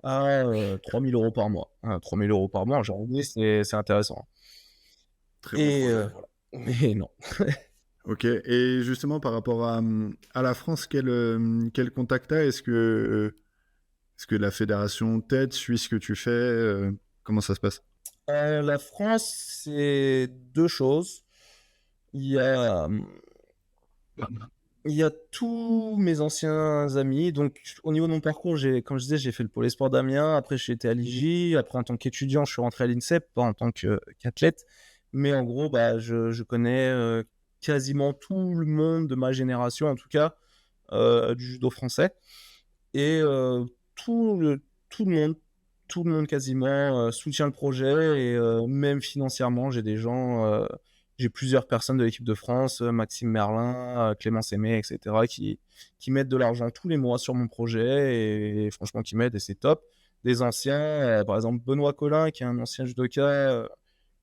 À 3 000 euros par mois. 3 000 euros par mois, genre, oui, c'est intéressant. Très bon Et projet. voilà. Mais non. Ok, et justement par rapport à la France, quel contact t'as? Est-ce que la fédération t'aide, suit ce que tu fais? Comment ça se passe? La France, c'est 2 choses. Il y a, il y a tous mes anciens amis. Donc, au niveau de mon parcours, comme je disais, j'ai fait le pôle sport d'Amiens. Après, j'ai été à l'IJ. Après, en tant qu'étudiant, je suis rentré à l'INSEP, pas en tant qu'athlète. Mais en gros, bah, je connais quasiment tout le monde de ma génération, en tout cas, du judo français. Et tout le, tout le monde, tout le monde quasiment soutient le projet et même financièrement, j'ai plusieurs personnes de l'équipe de France, Maxime Merlin, Clémence Aimé, etc., qui mettent de l'argent tous les mois sur mon projet et franchement qui m'aident et c'est top. Des anciens, par exemple Benoît Collin, qui est un ancien judoka,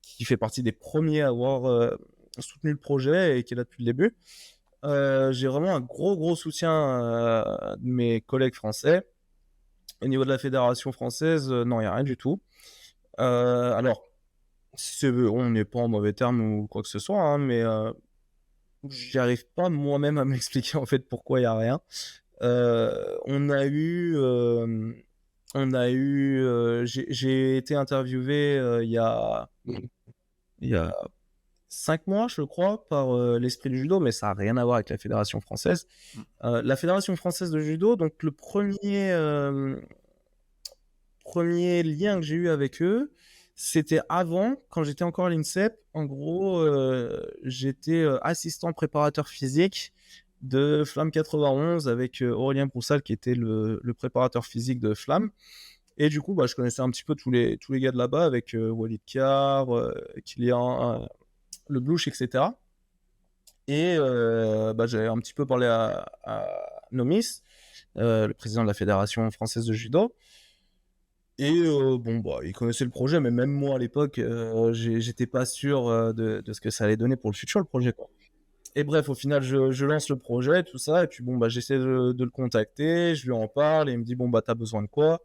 qui fait partie des premiers à avoir soutenu le projet et qui est là depuis le début. J'ai vraiment un gros gros soutien de mes collègues français. Au niveau de la fédération française, non, il n'y a rien du tout. Alors, on n'est pas en mauvais termes ou quoi que ce soit, hein, mais j'arrive pas moi-même à m'expliquer en fait pourquoi il n'y a rien. Euh, on a eu, euh, j'ai été interviewé il y a 5 mois, je crois, par l'Esprit du Judo, mais ça n'a rien à voir avec la Fédération française. La Fédération française de judo, donc le premier lien que j'ai eu avec eux, c'était avant, quand j'étais encore à l'INSEP. En gros, j'étais assistant préparateur physique de Flamme 91 avec Aurélien Broussal, qui était le préparateur physique de Flamme. Et du coup, bah, je connaissais un petit peu tous les gars de là-bas avec Walid Carr, Kylian, le Blouch, etc. Et bah, j'avais un petit peu parlé à Nomis, le président de la Fédération française de judo. Et bon, bah, ils connaissaient le projet, mais même moi à l'époque, j'étais pas sûr de ce que ça allait donner pour le futur, le projet, quoi. Et bref, au final, je lance le projet, tout ça, et puis bon, bah, j'essaie de le contacter, je lui en parle, et il me dit, bon, bah, t'as besoin de quoi?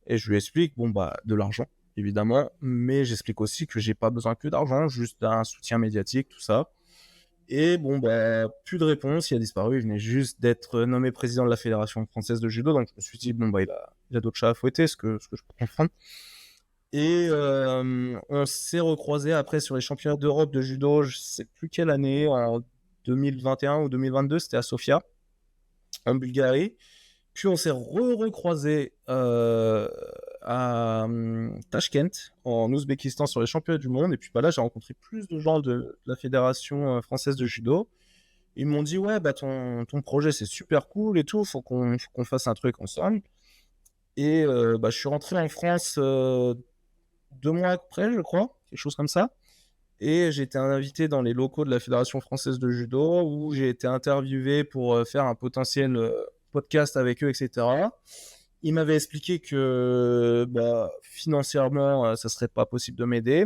Et je lui explique, bon, bah, de l'argent, évidemment, mais j'explique aussi que j'ai pas besoin que d'argent, juste un soutien médiatique, tout ça. Et bon, bah, plus de réponse, il a disparu, il venait juste d'être nommé président de la Fédération française de judo, donc je me suis dit, bon, bah, il a d'autres chats à fouetter, ce que je peux comprendre. Et on s'est recroisé après sur les championnats d'Europe de judo, je sais plus quelle année, en 2021 ou 2022, c'était à Sofia, en Bulgarie. Puis on s'est recroisé à Tashkent, en Ouzbékistan, sur les championnats du monde. Et puis bah, là, j'ai rencontré plus de gens de la Fédération française de judo. Ils m'ont dit, ouais, bah, ton projet, c'est super cool et tout, faut qu'on fasse un truc ensemble. Et bah, je suis rentré en France 2 mois après, je crois, quelque chose comme ça. Et j'ai été invité dans les locaux de la Fédération française de judo où j'ai été interviewé pour faire un potentiel podcast avec eux, etc. Ils m'avaient expliqué que bah, financièrement, ça serait pas possible de m'aider.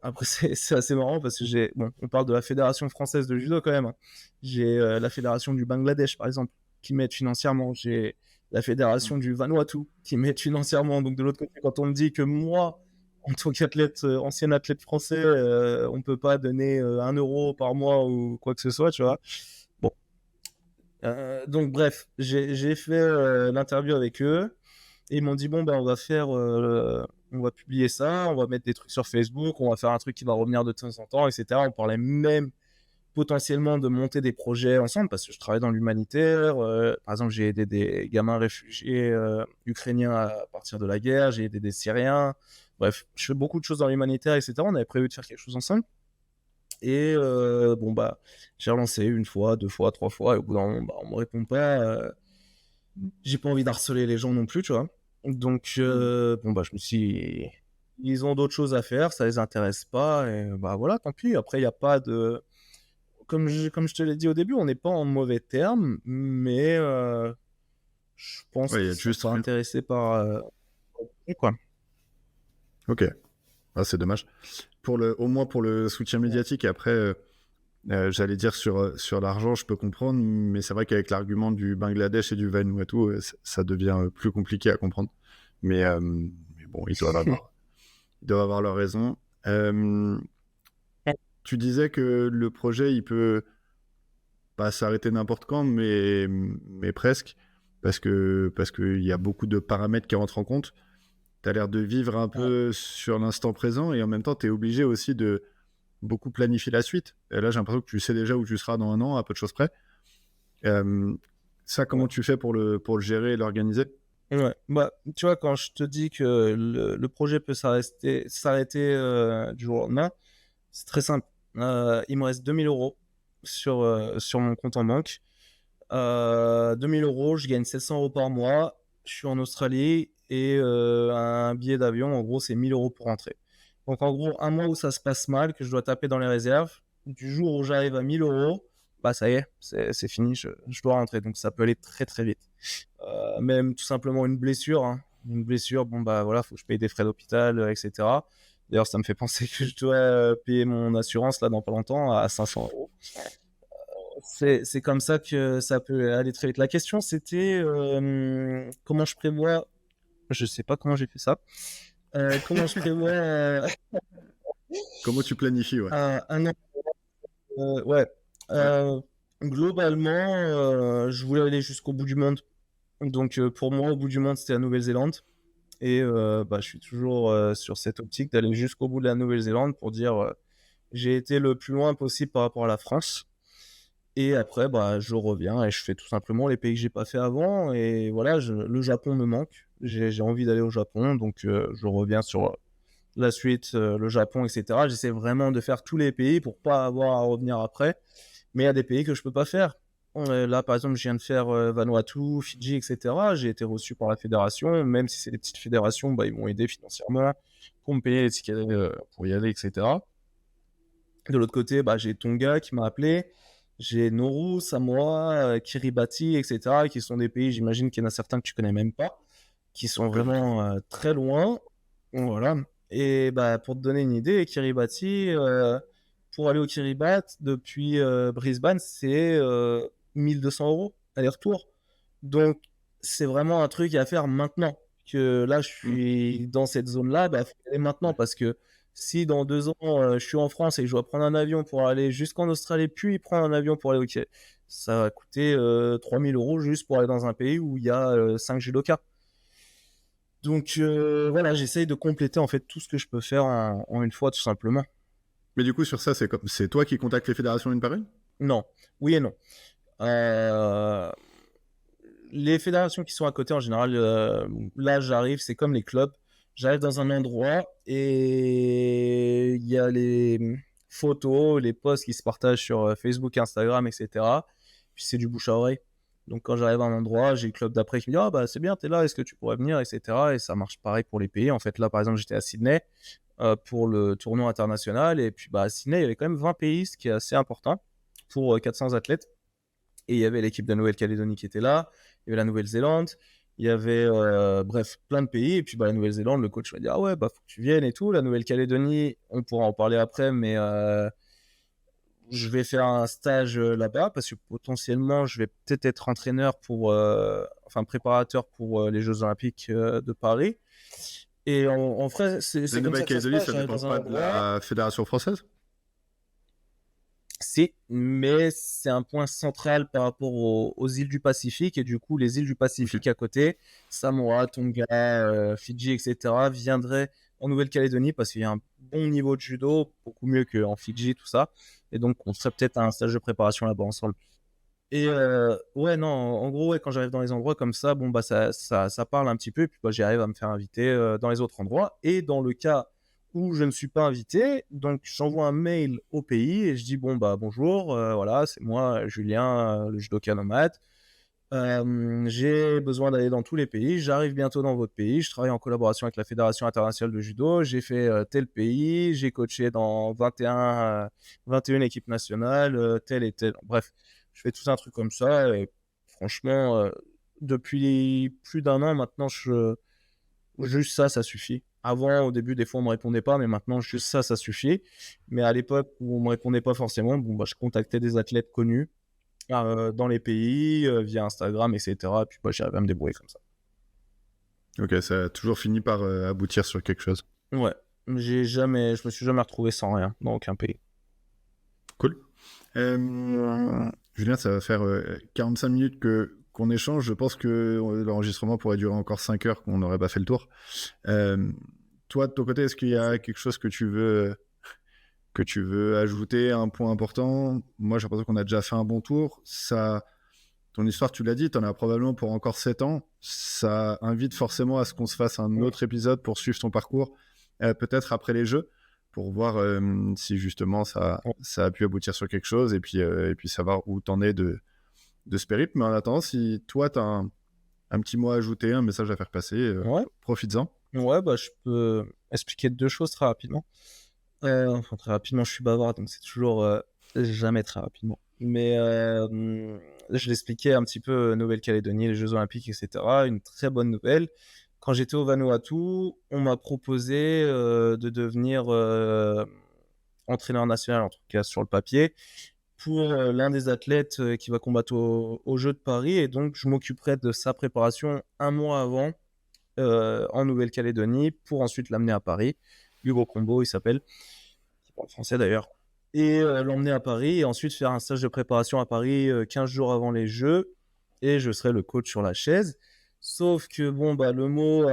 Après, c'est assez marrant parce que bon, on parle de la Fédération française de judo quand même, hein. J'ai la Fédération du Bangladesh, par exemple, qui m'aide financièrement. J'ai la Fédération du Vanuatu qui m'aide financièrement. Donc, de l'autre côté, quand on me dit que moi, en tant qu'athlète, ancien athlète français, on peut pas donner 1 euro par mois ou quoi que ce soit, tu vois. Bon. Donc, bref, j'ai fait l'interview avec eux. Et ils m'ont dit, bon, ben, on va publier ça, on va mettre des trucs sur Facebook, on va faire un truc qui va revenir de temps en temps, etc. On parlait même potentiellement de monter des projets ensemble parce que je travaille dans l'humanitaire. Par exemple, j'ai aidé des gamins réfugiés ukrainiens à partir de la guerre, j'ai aidé des Syriens. Bref, je fais beaucoup de choses dans l'humanitaire, etc. On avait prévu de faire quelque chose ensemble. Et bon, bah, j'ai relancé une fois, 2 fois, 3 fois, et au bout d'un moment, bah, on me répond pas. J'ai pas envie d'harceler les gens non plus, tu vois. Donc, bon, bah, je me suis dit, ils ont d'autres choses à faire, ça les intéresse pas, et bah voilà, tant pis. Après, il n'y a pas de. Comme je te l'ai dit au début, on n'est pas en mauvais termes, mais je pense Ouais, il y qu'ils a sont juste pas intéressés par. Quoi. Ok, ah, c'est dommage. Au moins pour le soutien médiatique, et après, j'allais dire sur l'argent, je peux comprendre, mais c'est vrai qu'avec l'argument du Bangladesh et du Vanuatu, ça devient plus compliqué à comprendre. Mais bon, ils doivent avoir leur raison. Euh, Tu disais que le projet, il peut pas s'arrêter n'importe quand, mais presque, parce qu'il y a beaucoup de paramètres qui rentrent en compte. Tu as l'air de vivre un Ouais. peu sur l'instant présent, et en même temps, tu es obligé aussi de beaucoup planifier la suite. Et là, j'ai l'impression que tu sais déjà où tu seras dans un an, à peu de choses près. Euh, Ça, Ouais. comment tu fais pour le gérer et l'organiser? Ouais. Bah, tu vois, quand je te dis que le projet peut s'arrêter du jour au lendemain, c'est très simple. Il me reste 2 000 € sur mon compte en banque. 2 000 €, je gagne 700 € par mois. Je suis en Australie et un billet d'avion, en gros, c'est 1 000 € pour rentrer. Donc, en gros, un mois où ça se passe mal, que je dois taper dans les réserves, du jour où j'arrive à 1 000 €, bah ça y est, c'est fini, je dois rentrer. Donc, ça peut aller très très vite. Même tout simplement une blessure, hein. Une blessure, bon, bah voilà, faut que je paye des frais d'hôpital, etc. D'ailleurs, ça me fait penser que je dois payer mon assurance là dans pas longtemps à 500 €. C'est comme ça que ça peut aller très vite. La question, c'était comment je prévois. Je sais pas comment j'ai fait ça. Comment je prévois Comment tu planifies, ouais. un an. Ouais. Ouais. Euh, Globalement, je voulais aller jusqu'au bout du monde. Donc, pour moi, au bout du monde, c'était la Nouvelle-Zélande. Et bah, je suis toujours sur cette optique d'aller jusqu'au bout de la Nouvelle-Zélande pour dire j'ai été le plus loin possible par rapport à la France. Et après, bah, je reviens et je fais tout simplement les pays que j'ai pas fait avant. Et voilà, le Japon me manque. J'ai envie d'aller au Japon, donc je reviens sur la suite, le Japon, etc. J'essaie vraiment de faire tous les pays pour pas avoir à revenir après. Mais il y a des pays que je peux pas faire. Là, par exemple, je viens de faire Vanuatu, Fidji, etc. J'ai été reçu par la fédération. Même si c'est des petites fédérations, bah, ils m'ont aidé financièrement pour me payer les tickets pour y aller, etc. De l'autre côté, bah, j'ai Tonga qui m'a appelé. J'ai Nauru, Samoa, Kiribati, etc., qui sont des pays, j'imagine qu'il y en a certains que tu connais même pas. qui sont vraiment très loin. Voilà. Et bah, pour te donner une idée, Kiribati, pour aller au Kiribati depuis Brisbane, c'est 1 200 € aller-retour. Donc, c'est vraiment un truc à faire maintenant. Que là, je Mm. suis dans cette zone-là, bah, faut y aller maintenant parce que si dans 2 ans, je suis en France et que je dois prendre un avion pour aller jusqu'en Australie, puis prendre un avion pour aller au Québec, ça va coûter 3 000 € juste pour aller dans un pays où il y a 5 judokas. Donc voilà, j'essaye de compléter en fait tout ce que je peux faire en une fois, tout simplement. Mais du coup, sur ça, c'est toi qui contactes les fédérations une par une? Non, oui et non. Euh, les fédérations qui sont à côté, en général, là j'arrive, c'est comme les clubs. J'arrive dans un endroit et il y a les photos, les posts qui se partagent sur Facebook, Instagram, etc. Puis c'est du bouche à oreille. Donc quand j'arrive à un endroit, j'ai le club d'après qui me dit ah bah c'est bien, t'es là, est-ce que tu pourrais venir, etc. Et ça marche pareil pour les pays. En fait là par exemple j'étais à Sydney pour le tournoi international et puis bah à Sydney il y avait quand même 20 pays, ce qui est assez important pour 400 athlètes. Et il y avait l'équipe de Nouvelle-Calédonie qui était là, il y avait la Nouvelle-Zélande, il y avait, bref, plein de pays. Et puis, bah, la Nouvelle-Zélande, le coach m'a dit, ah ouais, bah, faut que tu viennes et tout. La Nouvelle-Calédonie, on pourra en parler après, mais je vais faire un stage là-bas parce que potentiellement, je vais peut-être être entraîneur enfin, préparateur pour les Jeux Olympiques de Paris. Et en vrai, La c'est comme ça que ça se Nouvelle-Calédonie, passe. ça J'arrive dépend dans un pas de endroit. la fédération française? Mais c'est un point central par rapport aux îles du Pacifique. Et du coup, les îles du Ok. Pacifique à côté, Samoa, Tonga, Fidji, etc., viendraient en Nouvelle-Calédonie parce qu'il y a un bon niveau de judo, beaucoup mieux qu'en Fidji, tout ça. Et donc, on serait peut-être à un stage de préparation là-bas ensemble. Et ouais, non, en gros, ouais, quand j'arrive dans les endroits comme ça, bon, bah, ça parle un petit peu. Et puis, bah, j'arrive à me faire inviter dans les autres endroits. Et dans le cas où je ne suis pas invité, donc j'envoie un mail au pays et je dis, bon, bah, bonjour, voilà, c'est moi, Julien, le judoka nomade. J'ai besoin d'aller dans tous les pays. J'arrive bientôt dans votre pays. Je travaille en collaboration avec la Fédération internationale de judo. J'ai fait tel pays. J'ai coaché dans 21 équipes nationales, tel et tel. Bref, je fais tout un truc comme ça. Et franchement, depuis plus d'un an maintenant, juste ça, ça suffit. Avant, au début, des fois, on me répondait pas, mais maintenant, juste ça, ça suffit. Mais à l'époque où on me répondait pas forcément, bon, bah, je contactais des athlètes connus dans les pays, via Instagram, etc. Et puis bah, j'arrive à me débrouiller comme ça. Ok, ça a toujours fini par aboutir sur quelque chose. Ouais, je me suis jamais retrouvé sans rien dans aucun pays. Cool. Julien, ça va faire 45 minutes qu'on échange. Je pense que l'enregistrement pourrait durer encore 5 heures, qu'on n'aurait pas fait le tour. Toi, de ton côté, est-ce qu'il y a quelque chose que tu veux ajouter, un point important? Moi, j'ai l'impression qu'on a déjà fait un bon tour. Ton histoire, tu l'as dit, tu en as probablement pour encore 7 ans. Ça invite forcément à ce qu'on se fasse un autre épisode pour suivre ton parcours, peut-être après les Jeux, pour voir si justement ça a pu aboutir sur quelque chose et puis savoir où t'en es de ce périple. Mais en attendant, si toi, tu as un petit mot à ajouter, un message à faire passer, Ouais, profites-en. ouais, bah je peux expliquer deux choses très rapidement. Enfin, très rapidement, je suis bavard, donc c'est toujours jamais très rapidement. Mais je l'expliquais un petit peu, Nouvelle-Calédonie, les Jeux Olympiques, etc. Une très bonne nouvelle. Quand j'étais au Vanuatu, on m'a proposé de devenir entraîneur national, en tout cas sur le papier, pour l'un des athlètes qui va combattre aux Jeux de Paris. Et donc, je m'occuperai de sa préparation un mois avant en Nouvelle-Calédonie pour ensuite l'amener à Paris. Hugo Combo, il s'appelle, qui parle français d'ailleurs. Et l'emmener à Paris et ensuite faire un stage de préparation à Paris 15 jours avant les Jeux. Et je serai le coach sur la chaise. Sauf que bon, bah, le mot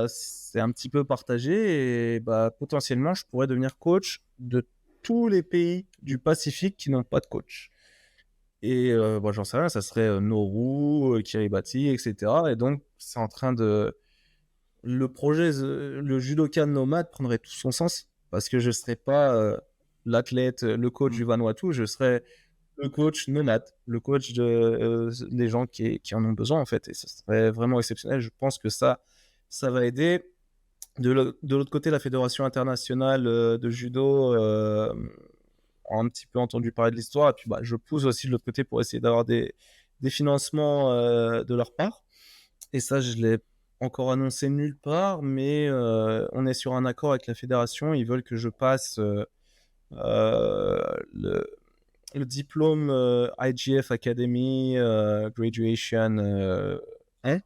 c'est un petit peu partagé et bah, potentiellement, je pourrais devenir coach de tous les pays du Pacifique qui n'ont pas de coach. Et bah, j'en sais rien, ça serait Nauru, Kiribati, etc. Et donc, c'est en train de. Le projet, le judoka nomade prendrait tout son sens parce que je ne serais pas l'athlète, le coach Mm. du Vanuatu, je serais le coach nomade, le coach des gens qui en ont besoin en fait. Et ce serait vraiment exceptionnel. Je pense que ça va aider. De l'autre côté, la Fédération internationale de judo a un petit peu entendu parler de l'histoire. Et puis, bah, je pousse aussi de l'autre côté pour essayer d'avoir des financements de leur part. Et ça, je l'ai encore annoncé nulle part, mais on est sur un accord avec la fédération. Ils veulent que je passe euh, le, le diplôme IGF Academy Graduation 1.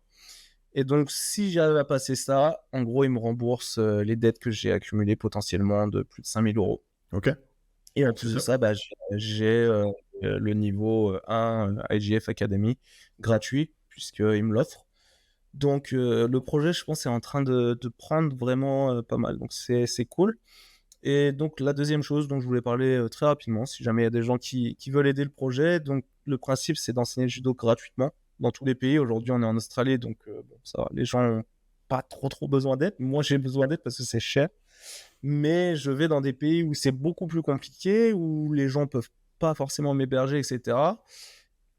Et donc, si j'arrive à passer ça, en gros, ils me remboursent les dettes que j'ai accumulées potentiellement de plus de 5 000 euros. Ok. Et en C'est plus de top. ça, bah, j'ai le niveau 1 IGF Academy gratuit, puisqu'ils me l'offrent. Donc, le projet, je pense, est en train de prendre vraiment pas mal. Donc, c'est cool. Et donc, la deuxième chose dont je voulais parler très rapidement, si jamais il y a des gens qui veulent aider le projet, donc le principe, c'est d'enseigner le judo gratuitement dans tous les pays. Aujourd'hui, on est en Australie, donc bon, ça va, les gens n'ont pas trop besoin d'aide. Moi, j'ai besoin d'aide parce que c'est cher. Mais je vais dans des pays où c'est beaucoup plus compliqué, où les gens peuvent pas forcément m'héberger, etc.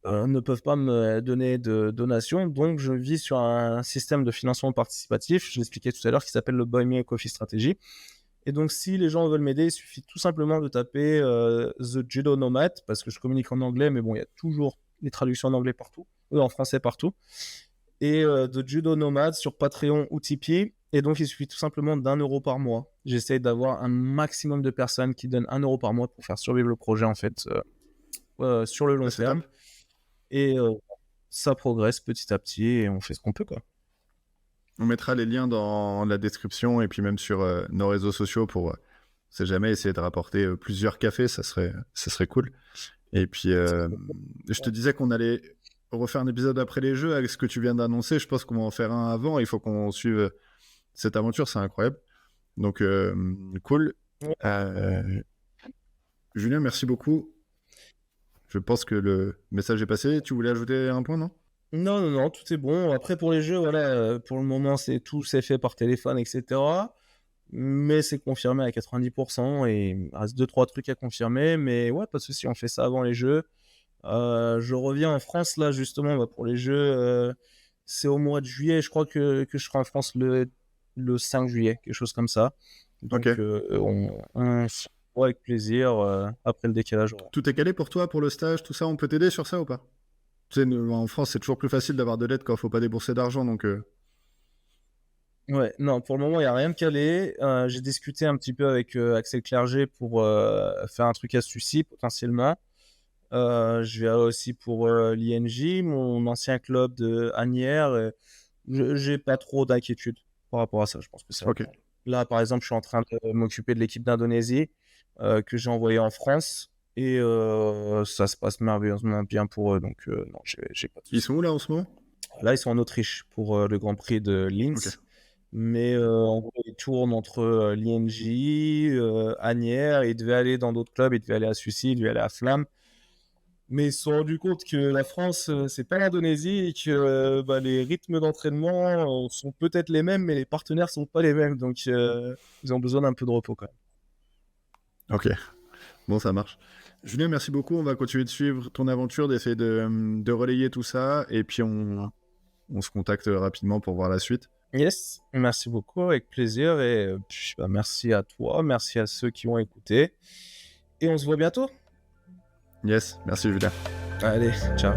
Ne peuvent pas me donner de donations. Donc, je vis sur un système de financement participatif, je l'expliquais tout à l'heure, qui s'appelle le Buy Me a Coffee Strategy. Et donc, si les gens veulent m'aider, il suffit tout simplement de taper The Judo Nomad, parce que je communique en anglais, mais bon, il y a toujours les traductions en anglais partout, en français partout. Et The Judo Nomad sur Patreon ou Tipeee. Et donc, il suffit tout simplement d'1 € par mois. J'essaie d'avoir un maximum de personnes qui donnent 1 € par mois pour faire survivre le projet, en fait, sur le long C'est terme. top. Et ça progresse petit à petit et on fait ce qu'on peut, quoi. On mettra les liens dans la description et puis même sur nos réseaux sociaux pour, on sait jamais, essayer de rapporter plusieurs cafés, ça serait cool. Et puis, je te disais qu'on allait refaire un épisode après les jeux avec ce que tu viens d'annoncer. Je pense qu'on va en faire un avant. Il faut qu'on suive cette aventure, c'est incroyable. Donc, cool. Julien, merci beaucoup. Je pense que le message est passé. Tu voulais ajouter un point, non? Non, tout est bon. Après, pour les jeux, voilà, pour le moment, c'est fait par téléphone, etc. Mais c'est confirmé à 90% et il me reste 2-3 trucs à confirmer. Mais ouais, pas de souci, on fait ça avant les jeux. Je reviens en France, là, justement, bah, pour les jeux. C'est au mois de juillet. Je crois que je serai en France le 5 juillet, quelque chose comme ça. Donc, Ok. on se voit avec plaisir après le décalage horaire. Tout est calé pour toi, pour le stage, tout ça? On peut t'aider sur ça ou pas? Tu sais, en France, c'est toujours plus facile d'avoir de l'aide quand il faut pas débourser d'argent. Donc, Ouais, non, pour le moment, il n'y a rien de calé. J'ai discuté un petit peu avec Axel Clerget pour faire un truc à Sucy, potentiellement. Je vais aussi pour l'INJ, mon ancien club de Asnières. J'ai pas trop d'inquiétude par rapport à ça. Je pense que ça va ok. bien. Là, par exemple, je suis en train de m'occuper de l'équipe d'Indonésie que j'ai envoyée en France. Et ça se passe merveilleusement bien pour eux. Donc, non, j'ai pas de Ils soucis. sont où là en ce moment? Là, ils sont en Autriche pour le Grand Prix de Linz. Ok. Mais en gros, il tourne entre l'INJ, Asnières. Il devait aller dans d'autres clubs. Il devait aller à Sucy, il devait aller à Flamme. Mais ils se sont rendus compte que la France, c'est pas l'Indonésie et que bah, les rythmes d'entraînement sont peut-être les mêmes, mais les partenaires sont pas les mêmes. Donc, ils ont besoin d'un peu de repos quand même. Ok. Bon, ça marche. Julien, merci beaucoup. On va continuer de suivre ton aventure, d'essayer de relayer tout ça. Et puis, on se contacte rapidement pour voir la suite. Yes, merci beaucoup, avec plaisir. Et bah, merci à toi, merci à ceux qui ont écouté. Et on se voit bientôt. Yes, merci Julien. Allez, ciao.